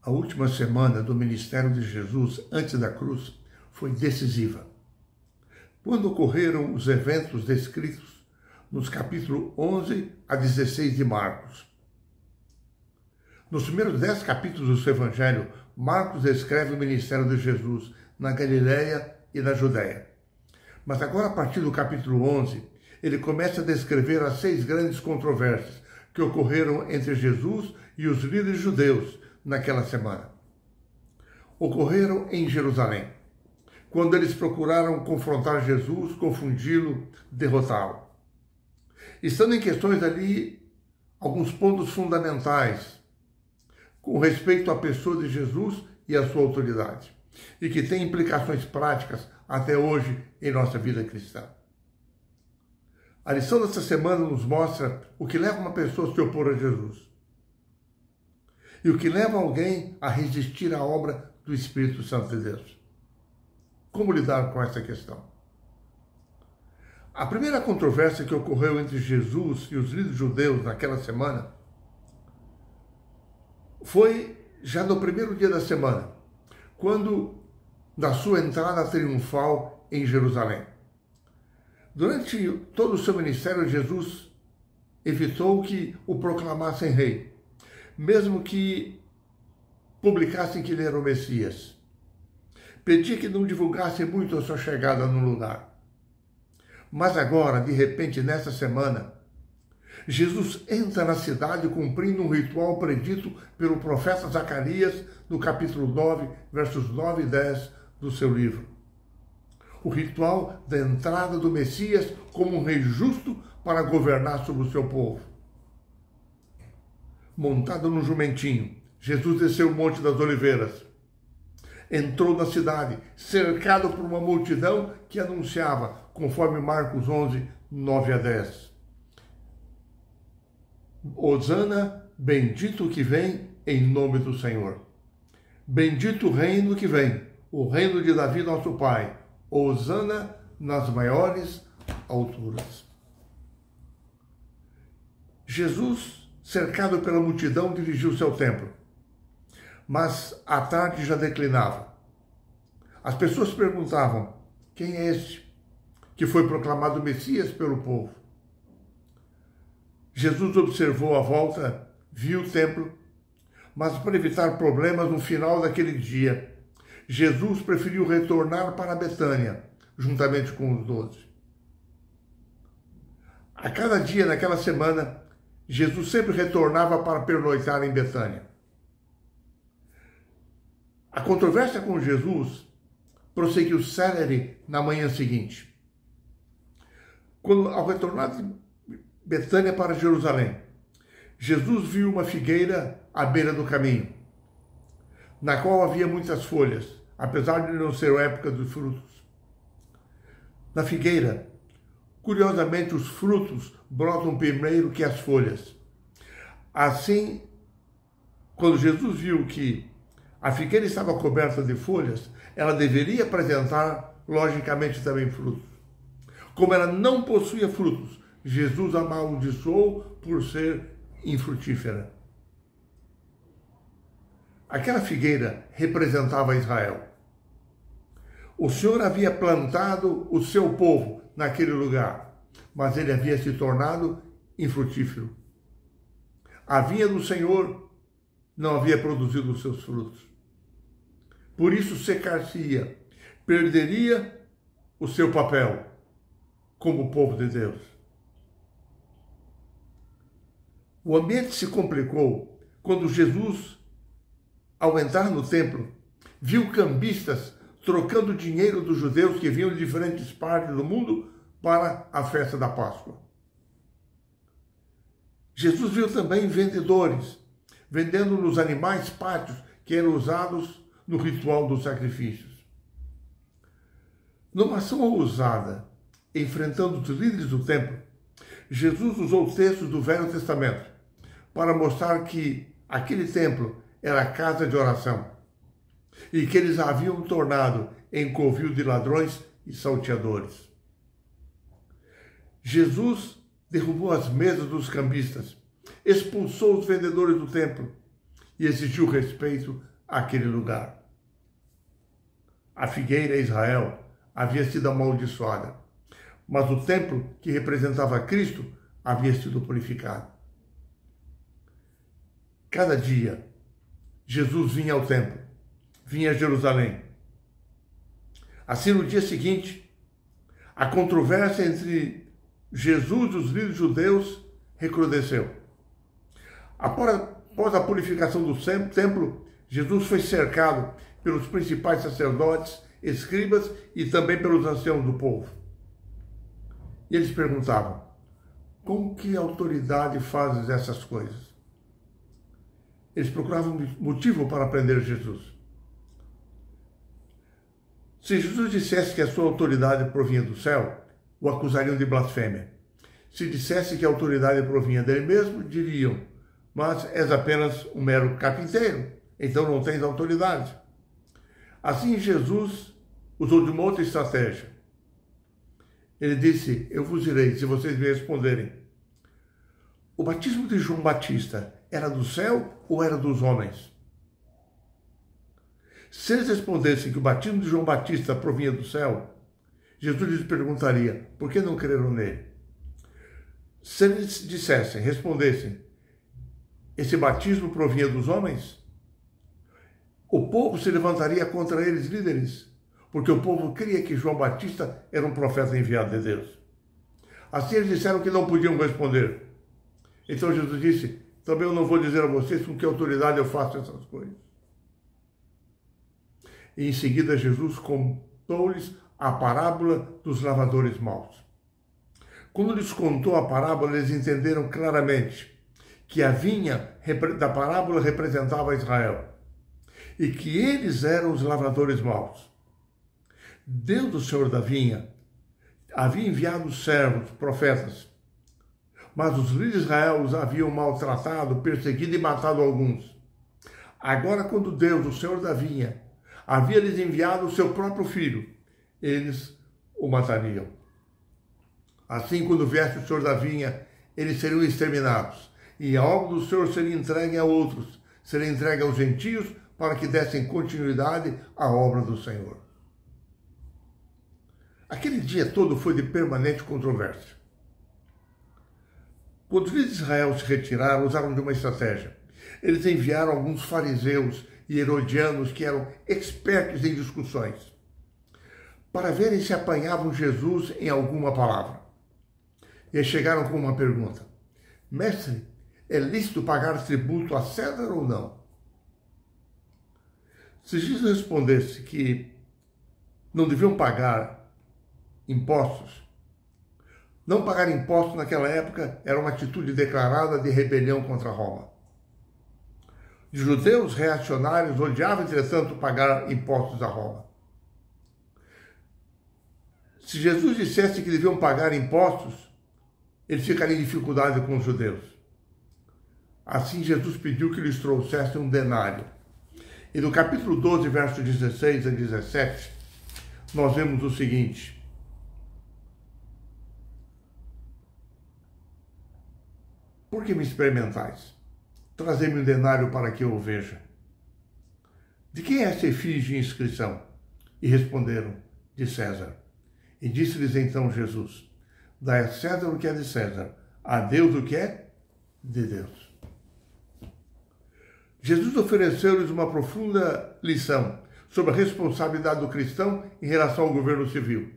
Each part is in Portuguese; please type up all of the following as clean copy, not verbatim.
A última semana do ministério de Jesus antes da cruz foi decisiva. Quando ocorreram os eventos descritos nos capítulos 11 a 16 de Marcos. Nos primeiros 10 capítulos do seu Evangelho, Marcos descreve o ministério de Jesus na Galileia e na Judéia. Mas agora, a partir do capítulo 11, ele começa a descrever as 6 grandes controvérsias que ocorreram entre Jesus e os líderes judeus naquela semana. Ocorreram em Jerusalém, quando eles procuraram confrontar Jesus, confundi-lo, derrotá-lo. Estando em questões ali alguns pontos fundamentais com respeito à pessoa de Jesus e à sua autoridade, e que tem implicações práticas até hoje em nossa vida cristã. A lição dessa semana nos mostra o que leva uma pessoa a se opor a Jesus e o que leva alguém a resistir à obra do Espírito Santo de Deus. Como lidar com essa questão? A primeira controvérsia que ocorreu entre Jesus e os líderes judeus naquela semana foi já no primeiro dia da semana, quando da sua entrada triunfal em Jerusalém. Durante todo o seu ministério, Jesus evitou que o proclamassem rei, mesmo que publicassem que ele era o Messias. Pedia que não divulgassem muito a sua chegada no lugar. Mas agora, de repente, nessa semana, Jesus entra na cidade cumprindo um ritual predito pelo profeta Zacarias no capítulo 9, versos 9 e 10 do seu livro. O ritual da entrada do Messias como um rei justo para governar sobre o seu povo. Montado num jumentinho, Jesus desceu o Monte das Oliveiras. Entrou na cidade, cercado por uma multidão que anunciava, conforme Marcos 11, 9 a 10. Hosana, bendito o que vem em nome do Senhor. Bendito o reino que vem, o reino de Davi, nosso Pai. Hosana nas maiores alturas. Jesus, cercado pela multidão, dirigiu-se ao templo. Mas a tarde já declinava. As pessoas perguntavam: quem é este que foi proclamado Messias pelo povo? Jesus observou a volta, viu o templo, mas para evitar problemas no final daquele dia, Jesus preferiu retornar para Betânia, juntamente com os 12. A cada dia naquela semana, Jesus sempre retornava para pernoitar em Betânia. A controvérsia com Jesus prosseguiu célere na manhã seguinte. Quando, ao retornar de Betânia para Jerusalém, Jesus viu uma figueira à beira do caminho, na qual havia muitas folhas, apesar de não ser a época dos frutos. Na figueira, curiosamente, os frutos brotam primeiro que as folhas. Assim, quando Jesus viu que a figueira estava coberta de folhas, ela deveria apresentar, logicamente, também frutos. Como ela não possuía frutos, Jesus a amaldiçoou por ser infrutífera. Aquela figueira representava Israel. O Senhor havia plantado o seu povo naquele lugar, mas ele havia se tornado infrutífero. A vinha do Senhor não havia produzido os seus frutos. Por isso secar-se-ia, perderia o seu papel como povo de Deus. O ambiente se complicou quando Jesus, ao entrar no templo, viu cambistas trocando dinheiro dos judeus que vinham de diferentes partes do mundo para a festa da Páscoa. Jesus viu também vendedores vendendo nos animais pátios que eram usados no ritual dos sacrifícios. Numa ação ousada, enfrentando os líderes do templo, Jesus usou textos do Velho Testamento para mostrar que aquele templo era a casa de oração e que eles haviam tornado em covil de ladrões e salteadores. Jesus derrubou as mesas dos cambistas, expulsou os vendedores do templo e exigiu respeito àquele lugar. A figueira Israel havia sido amaldiçoada, mas o templo que representava Cristo havia sido purificado. Cada dia, Jesus vinha ao templo, vinha a Jerusalém. Assim, no dia seguinte, a controvérsia entre Jesus e os líderes judeus recrudesceu. Após a purificação do templo, Jesus foi cercado pelos principais sacerdotes, escribas e também pelos anciãos do povo. E eles perguntavam: com que autoridade fazes essas coisas? Eles procuravam motivo para prender Jesus. Se Jesus dissesse que a sua autoridade provinha do céu, o acusariam de blasfêmia. Se dissesse que a autoridade provinha dele mesmo, diriam: mas és apenas um mero carpinteiro, então não tens autoridade. Assim, Jesus usou de uma outra estratégia. Ele disse: eu vos direi, se vocês me responderem. O batismo de João Batista era do céu ou era dos homens? Se eles respondessem que o batismo de João Batista provinha do céu, Jesus lhes perguntaria: por que não creram nele? Se eles respondessem, esse batismo provinha dos homens, o povo se levantaria contra eles, líderes, porque o povo cria que João Batista era um profeta enviado de Deus. Assim eles disseram que não podiam responder. Então Jesus disse: também eu não vou dizer a vocês com que autoridade eu faço essas coisas. E em seguida Jesus contou-lhes a parábola dos lavadores maus. Quando lhes contou a parábola, eles entenderam claramente que a vinha da parábola representava Israel e que eles eram os lavradores maus. Deus, o Senhor da vinha, havia enviado servos, profetas, mas os líderes de Israel os haviam maltratado, perseguido e matado alguns. Agora, quando Deus, o Senhor da vinha, havia lhes enviado o seu próprio filho, eles o matariam. Assim, quando viesse o Senhor da vinha, eles seriam exterminados, e a obra do Senhor seria entregue a outros, seria entregue aos gentios, para que dessem continuidade à obra do Senhor. Aquele dia todo foi de permanente controvérsia. Quando os líderes de Israel se retiraram, usaram de uma estratégia. Eles enviaram alguns fariseus e herodianos que eram expertos em discussões, para verem se apanhavam Jesus em alguma palavra. E eles chegaram com uma pergunta: mestre, é lícito pagar tributo a César ou não? Se Jesus respondesse que não deviam pagar impostos, não pagar impostos naquela época era uma atitude declarada de rebelião contra Roma. Os judeus reacionários odiavam, entretanto, pagar impostos a Roma. Se Jesus dissesse que deviam pagar impostos, eles ficariam em dificuldade com os judeus. Assim, Jesus pediu que lhes trouxessem um denário. E no capítulo 12, versos 16 a 17, nós vemos o seguinte: por que me experimentais? Trazei-me um denário para que eu o veja. De quem é essa efígie em inscrição? E responderam: de César. E disse-lhes então Jesus: dai a César o que é de César, a Deus o que é de Deus. Jesus ofereceu-lhes uma profunda lição sobre a responsabilidade do cristão em relação ao governo civil.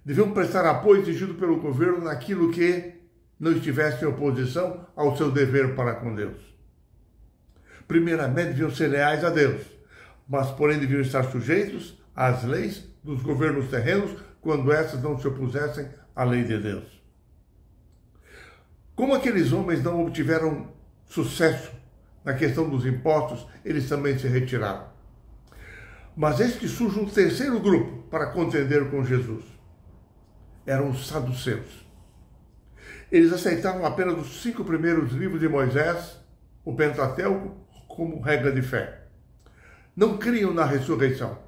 Deviam prestar apoio exigido pelo governo naquilo que não estivesse em oposição ao seu dever para com Deus. Primeiramente, deviam ser leais a Deus, mas porém deviam estar sujeitos às leis dos governos terrenos quando essas não se opusessem à lei de Deus. Como aqueles homens não obtiveram sucesso na questão dos impostos, eles também se retiraram. Mas eis que surge um terceiro grupo para contender com Jesus. Eram os saduceus. Eles aceitavam apenas os 5 primeiros livros de Moisés, o Pentateuco, como regra de fé. Não criam na ressurreição.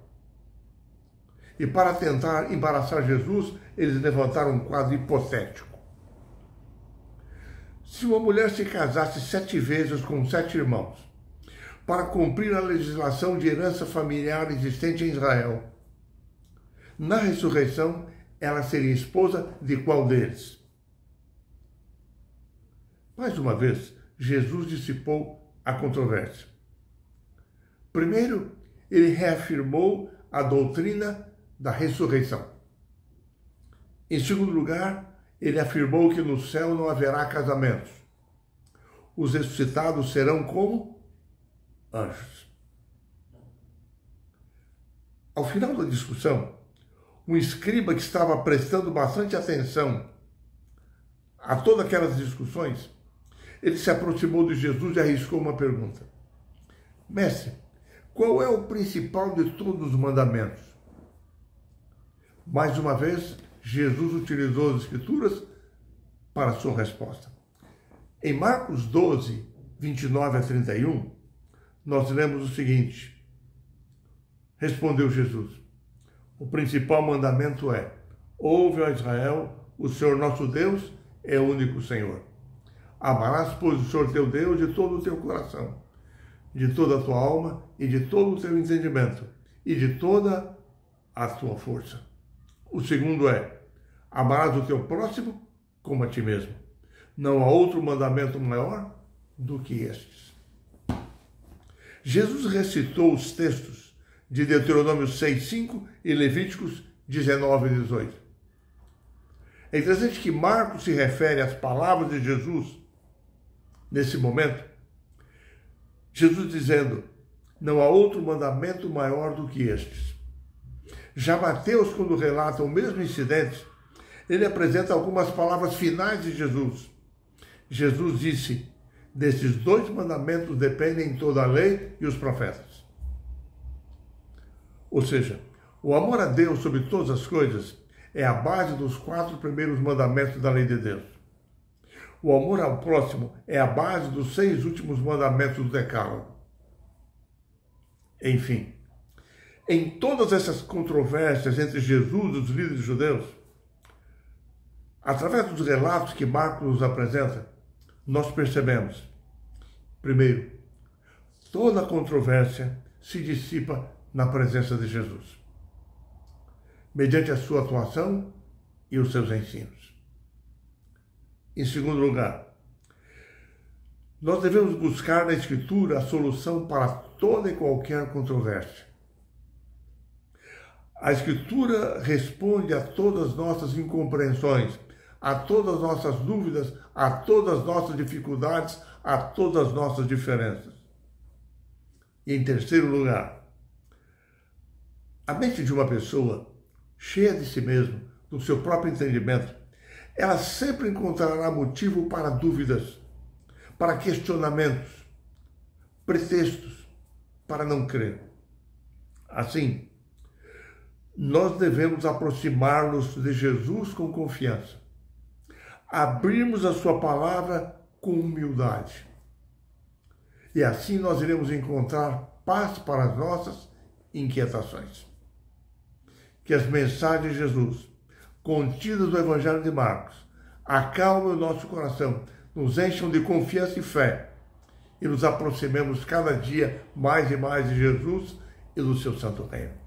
E para tentar embaraçar Jesus, eles levantaram um quadro hipotético. Se uma mulher se casasse 7 vezes com 7 irmãos, para cumprir a legislação de herança familiar existente em Israel. Na ressurreição, ela seria esposa de qual deles? Mais uma vez, Jesus dissipou a controvérsia. Primeiro, ele reafirmou a doutrina da ressurreição. Em segundo lugar, ele afirmou que no céu não haverá casamentos. Os ressuscitados serão como anjos. Ao final da discussão, um escriba que estava prestando bastante atenção a todas aquelas discussões, ele se aproximou de Jesus e arriscou uma pergunta. Mestre, qual é o principal de todos os mandamentos? Mais uma vez, Jesus utilizou as Escrituras para a sua resposta. Em Marcos 12, 29 a 31, nós lemos o seguinte. Respondeu Jesus, o principal mandamento é, ouve, ó Israel, o Senhor nosso Deus é o único Senhor. Amarás, pois, o Senhor teu Deus de todo o teu coração, de toda a tua alma e de todo o teu entendimento e de toda a tua força. O segundo é, amarás o teu próximo como a ti mesmo. Não há outro mandamento maior do que estes. Jesus recitou os textos de Deuteronômio 6:5 e Levíticos 19:18. É interessante que Marcos se refere às palavras de Jesus nesse momento, Jesus dizendo, não há outro mandamento maior do que estes. Já Mateus, quando relata o mesmo incidente, ele apresenta algumas palavras finais de Jesus. Jesus disse, desses dois mandamentos dependem toda a lei e os profetas. Ou seja, o amor a Deus sobre todas as coisas é a base dos 4 primeiros mandamentos da lei de Deus. O amor ao próximo é a base dos 6 últimos mandamentos do Decálogo. Enfim, em todas essas controvérsias entre Jesus e os líderes judeus, através dos relatos que Marcos nos apresenta, nós percebemos, primeiro, toda a controvérsia se dissipa na presença de Jesus, mediante a sua atuação e os seus ensinos. Em segundo lugar, nós devemos buscar na Escritura a solução para toda e qualquer controvérsia. A Escritura responde a todas as nossas incompreensões, a todas as nossas dúvidas, a todas as nossas dificuldades, a todas as nossas diferenças. E em terceiro lugar, a mente de uma pessoa cheia de si mesma, do seu próprio entendimento, ela sempre encontrará motivo para dúvidas, para questionamentos, pretextos para não crer. Assim, nós devemos aproximar-nos de Jesus com confiança, abrirmos a sua palavra com humildade. E assim nós iremos encontrar paz para as nossas inquietações. Que as mensagens de Jesus, contidas no Evangelho de Marcos, acalmem o nosso coração, nos encham de confiança e fé e nos aproximemos cada dia mais e mais de Jesus e do seu santo reino.